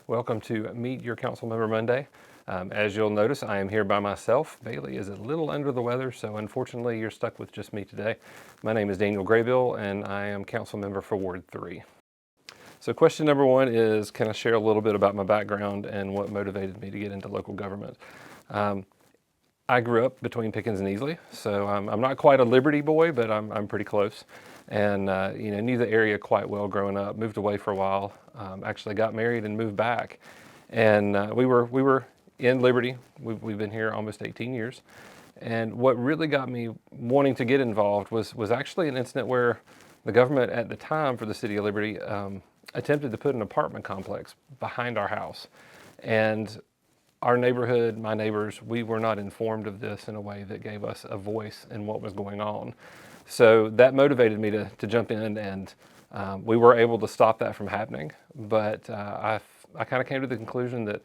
Welcome to Meet Your Council Member Monday. As you'll notice, I am here by myself. Bailey is a little under the weather, so unfortunately you're stuck with just me today. My name is Daniel Graybeal, and I am council member for Ward 3. So question number one is, can I share a little bit about my background and what motivated me to get into local government? I grew up between Pickens and Easley, so I'm not quite a Liberty boy, but I'm pretty close. And knew the area quite well growing up. Moved away for a while. Actually got married and moved back. And we were in Liberty. We've been here almost 18 years. And what really got me wanting to get involved was actually an incident where the government at the time for the city of Liberty attempted to put an apartment complex behind our house. And our neighborhood, my neighbors, we were not informed of this in a way that gave us a voice in what was going on. So that motivated me to jump in, and we were able to stop that from happening. But I kind of came to the conclusion that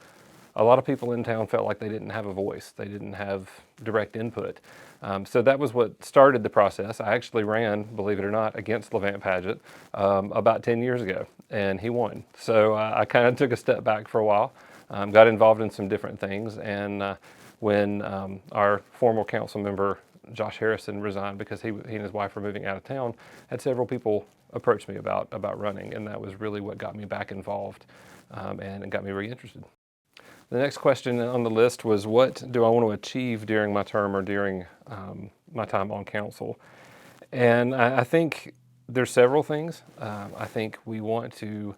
a lot of people in town felt like they didn't have a voice. They didn't have direct input. So that was what started the process. I actually ran, believe it or not, against Levant Paget about 10 years ago, and he won. So I kind of took a step back for a while. Got involved in some different things, and when our former council member Josh Harrison resigned because he and his wife were moving out of town, had several people approach me about running, and that was really what got me back involved, and it got me really interested. The next question on the list was, what do I want to achieve during my term or during my time on council? And I think there's several things. I think we want to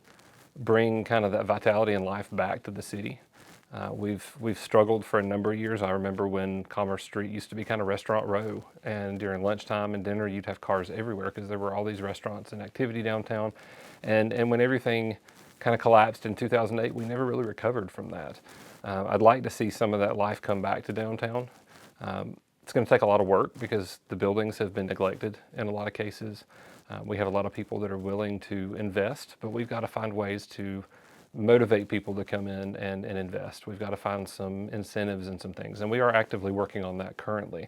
bring kind of that vitality and life back to the city. We've struggled for a number of years. I remember when Commerce Street used to be kind of restaurant row, and during lunchtime and dinner you'd have cars everywhere because there were all these restaurants and activity downtown. And when everything kind of collapsed in 2008, we never really recovered from that. I'd like to see some of that life come back to downtown. It's going to take a lot of work because the buildings have been neglected in a lot of cases. We have a lot of people that are willing to invest, but we've got to find ways to motivate people to come in and invest. We've got to find some incentives and some things, and we are actively working on that currently.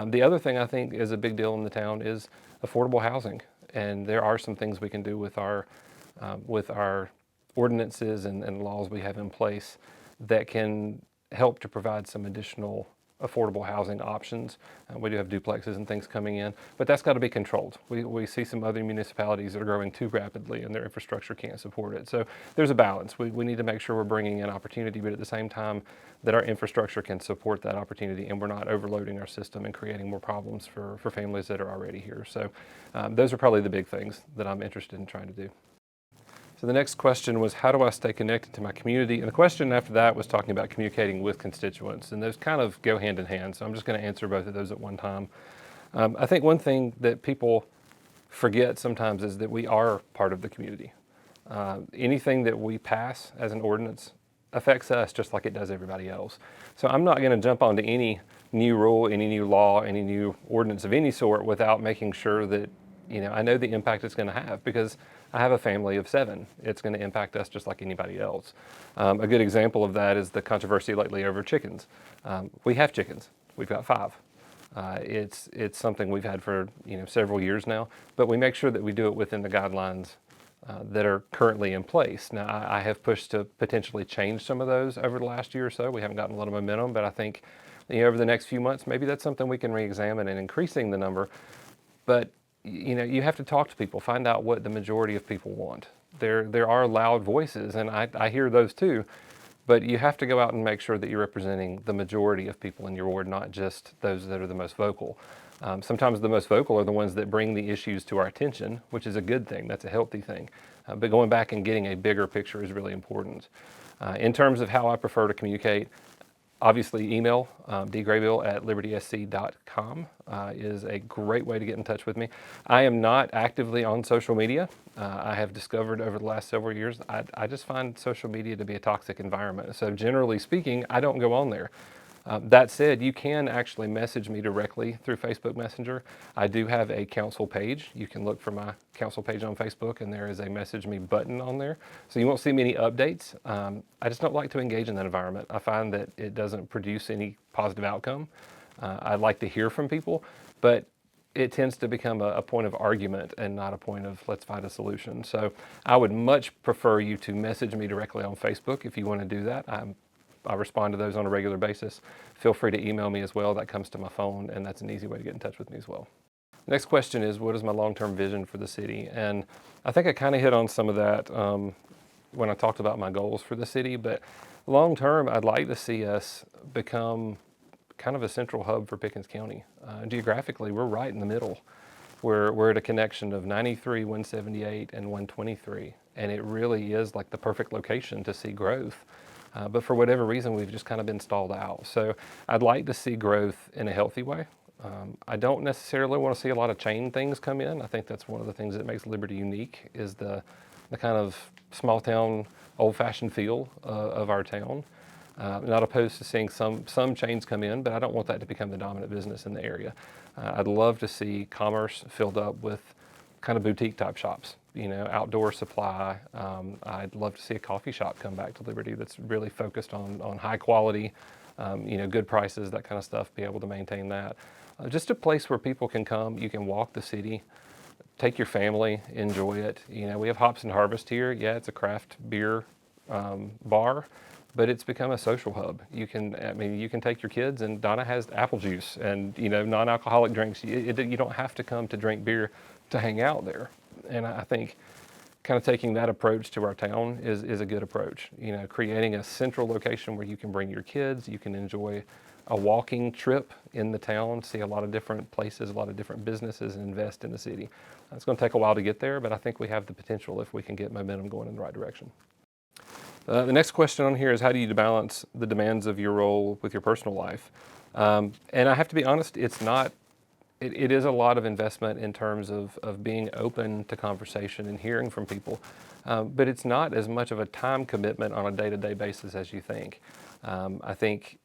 The other thing I think is a big deal in the town is affordable housing, and there are some things we can do with our ordinances and laws we have in place that can help to provide some additional affordable housing options. We do have duplexes and things coming in, but that's got to be controlled. We see some other municipalities that are growing too rapidly and their infrastructure can't support it. So there's a balance. We need to make sure we're bringing in opportunity, but at the same time that our infrastructure can support that opportunity and we're not overloading our system and creating more problems for families that are already here. So those are probably the big things that I'm interested in trying to do. So the next question was, how do I stay connected to my community? And the question after that was talking about communicating with constituents, and those kind of go hand in hand. So I'm just going to answer both of those at one time. I think one thing that people forget sometimes is that we are part of the community. Anything that we pass as an ordinance affects us just like it does everybody else. So I'm not going to jump onto any new rule, any new law, any new ordinance of any sort without making sure that I know the impact it's going to have, because I have a family of 7. It's going to impact us just like anybody else. A good example of that is the controversy lately over chickens. We have chickens. We've got 5. It's something we've had for several years now, but we make sure that we do it within the guidelines that are currently in place. Now, I have pushed to potentially change some of those over the last year or so. We haven't gotten a lot of momentum, but I think over the next few months, maybe that's something we can re-examine in increasing the number. But you have to talk to people, find out what the majority of people want. There are loud voices, and I hear those too, but you have to go out and make sure that you're representing the majority of people in your ward, not just those that are the most vocal. Sometimes the most vocal are the ones that bring the issues to our attention, which is a good thing. That's a healthy thing. But going back and getting a bigger picture is really important. In terms of how I prefer to communicate, obviously email, dgraybeal@libertysc.com is a great way to get in touch with me. I am not actively on social media. I have discovered over the last several years, I just find social media to be a toxic environment. So generally speaking, I don't go on there. That said, you can actually message me directly through Facebook Messenger. I do have a council page. You can look for my council page on Facebook, and there is a message me button on there. So you won't see many updates. I just don't like to engage in that environment. I find that it doesn't produce any positive outcome. I'd like to hear from people, but it tends to become a point of argument and not a point of let's find a solution. So I would much prefer you to message me directly on Facebook if you want to do that. I respond to those on a regular basis. Feel free to email me as well. That comes to my phone, and that's an easy way to get in touch with me as well. Next question is, what is my long-term vision for the city? And I think I kind of hit on some of that when I talked about my goals for the city, but long-term, I'd like to see us become kind of a central hub for Pickens County. Geographically, we're right in the middle. We're at a connection of 93, 178, and 123, and it really is like the perfect location to see growth. But for whatever reason, we've just kind of been stalled out. So I'd like to see growth in a healthy way. I don't necessarily want to see a lot of chain things come in. I think that's one of the things that makes Liberty unique is the kind of small town, old-fashioned feel of our town. Not opposed to seeing some chains come in, but I don't want that to become the dominant business in the area. I'd love to see commerce filled up with kind of boutique type shops, outdoor supply. I'd love to see a coffee shop come back to Liberty that's really focused on high quality, good prices, that kind of stuff, be able to maintain that. Just a place where people can come, you can walk the city, take your family, enjoy it. We have Hops and Harvest here. Yeah, it's a craft beer bar, but it's become a social hub. You can take your kids, and Donna has apple juice and non-alcoholic drinks. You don't have to come to drink beer to hang out there. And I think kind of taking that approach to our town is a good approach. Creating a central location where you can bring your kids, you can enjoy a walking trip in the town, see a lot of different places, a lot of different businesses, and invest in the city. It's going to take a while to get there, but I think we have the potential if we can get momentum going in the right direction. The next question on here is, how do you balance the demands of your role with your personal life? And I have to be honest, it is a lot of investment in terms of being open to conversation and hearing from people, but it's not as much of a time commitment on a day-to-day basis as you think. I think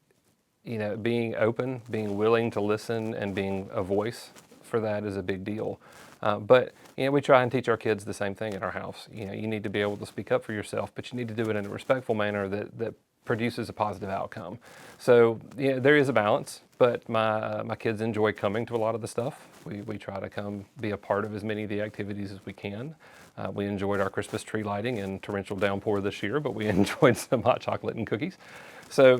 being open, being willing to listen, and being a voice for that is a big deal. But we try and teach our kids the same thing in our house. You need to be able to speak up for yourself, but you need to do it in a respectful manner that produces a positive outcome. So there is a balance, but my kids enjoy coming to a lot of the stuff. We try to come be a part of as many of the activities as we can. We enjoyed our Christmas tree lighting and torrential downpour this year, but we enjoyed some hot chocolate and cookies. So,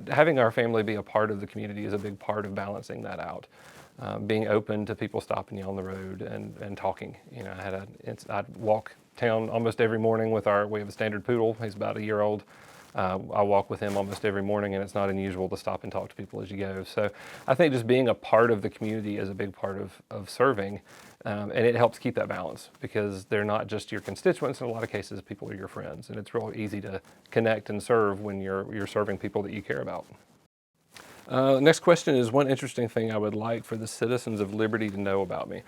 having our family be a part of the community is a big part of balancing that out. Being open to people stopping you on the road and talking. I'd walk town almost every morning we have a standard poodle. He's about a year old. I walk with him almost every morning, and it's not unusual to stop and talk to people as you go. So I think just being a part of the community is a big part of serving, and it helps keep that balance because they're not just your constituents. In a lot of cases, people are your friends, and it's real easy to connect and serve when you're serving people that you care about. Next question is, one interesting thing I would like for the citizens of Liberty to know about me.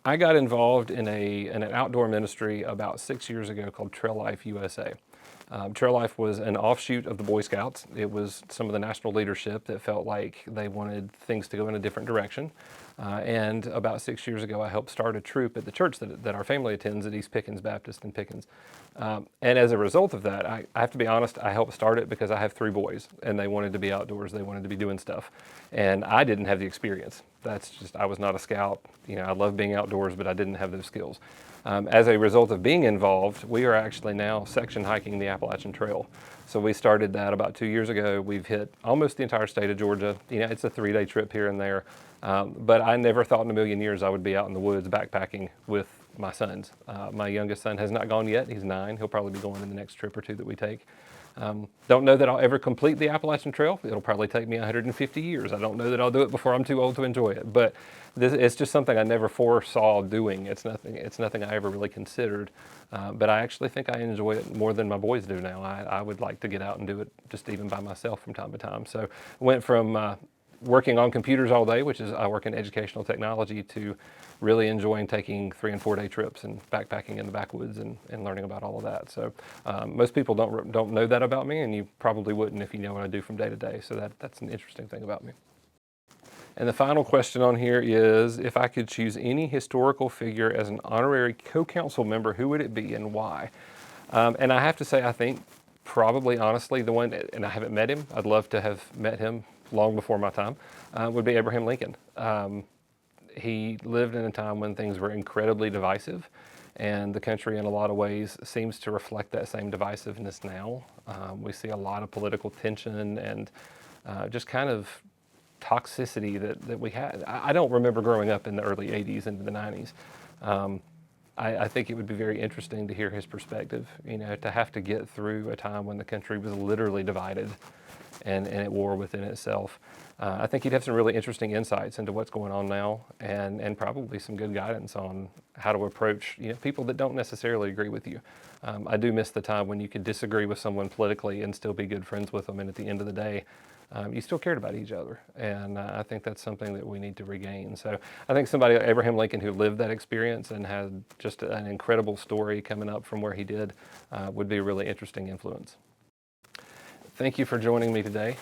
I got involved in an outdoor ministry about 6 years ago called Trail Life USA. Trail Life was an offshoot of the Boy Scouts. It was some of the national leadership that felt like they wanted things to go in a different direction. And about 6 years ago, I helped start a troop at the church that our family attends at East Pickens Baptist in Pickens. And as a result of that, I have to be honest, I helped start it because I have 3 boys and they wanted to be outdoors. They wanted to be doing stuff. And I didn't have the experience. I was not a scout. I love being outdoors, but I didn't have those skills. As a result of being involved, we are actually now section hiking the Appalachian Trail. So we started that about 2 years ago. We've hit almost the entire state of Georgia. It's a 3-day trip here and there. But I never thought in a million years I would be out in the woods backpacking with my sons. My youngest son has not gone yet. He's 9. He'll probably be going in the next trip or 2 that we take. Don't know that I'll ever complete the Appalachian Trail. It'll probably take me 150 years. I don't know that I'll do it before I'm too old to enjoy it. But it's just something I never foresaw doing. It's nothing I ever really considered. But I actually think I enjoy it more than my boys do now. I would like to get out and do it just even by myself from time to time. So I went from working on computers all day, which is I work in educational technology, to really enjoying taking 3 and 4 day trips and backpacking in the backwoods and learning about all of that. So most people don't know that about me, and you probably wouldn't if you know what I do from day to day. So that's an interesting thing about me. And the final question on here is, if I could choose any historical figure as an honorary co-council member, who would it be and why? And I have to say, I think probably honestly the one, and I haven't met him, I'd love to have met him long before my time, would be Abraham Lincoln. he lived in a time when things were incredibly divisive, and the country in a lot of ways seems to reflect that same divisiveness now. We see a lot of political tension and just kind of toxicity that we had. I don't remember growing up in the early 80s into the 90s. I think it would be very interesting to hear his perspective, to have to get through a time when the country was literally divided and at war within itself. I think he'd have some really interesting insights into what's going on now, and probably some good guidance on how to approach people that don't necessarily agree with you. I do miss the time when you could disagree with someone politically and still be good friends with them, and at the end of the day, you still cared about each other, and I think that's something that we need to regain. So I think somebody like Abraham Lincoln, who lived that experience and had just an incredible story coming up from where he did, would be a really interesting influence. Thank you for joining me today.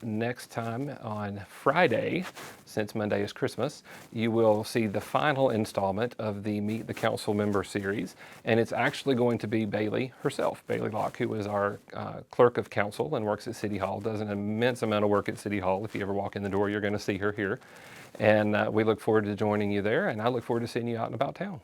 Next time on Friday, since Monday is Christmas, you will see the final installment of the Meet the Council Member series, and it's actually going to be Bailey herself, Bailey Locke, who is our clerk of council and works at City Hall, does an immense amount of work at City Hall. If you ever walk in the door, you're going to see her here, and we look forward to joining you there, and I look forward to seeing you out and about town.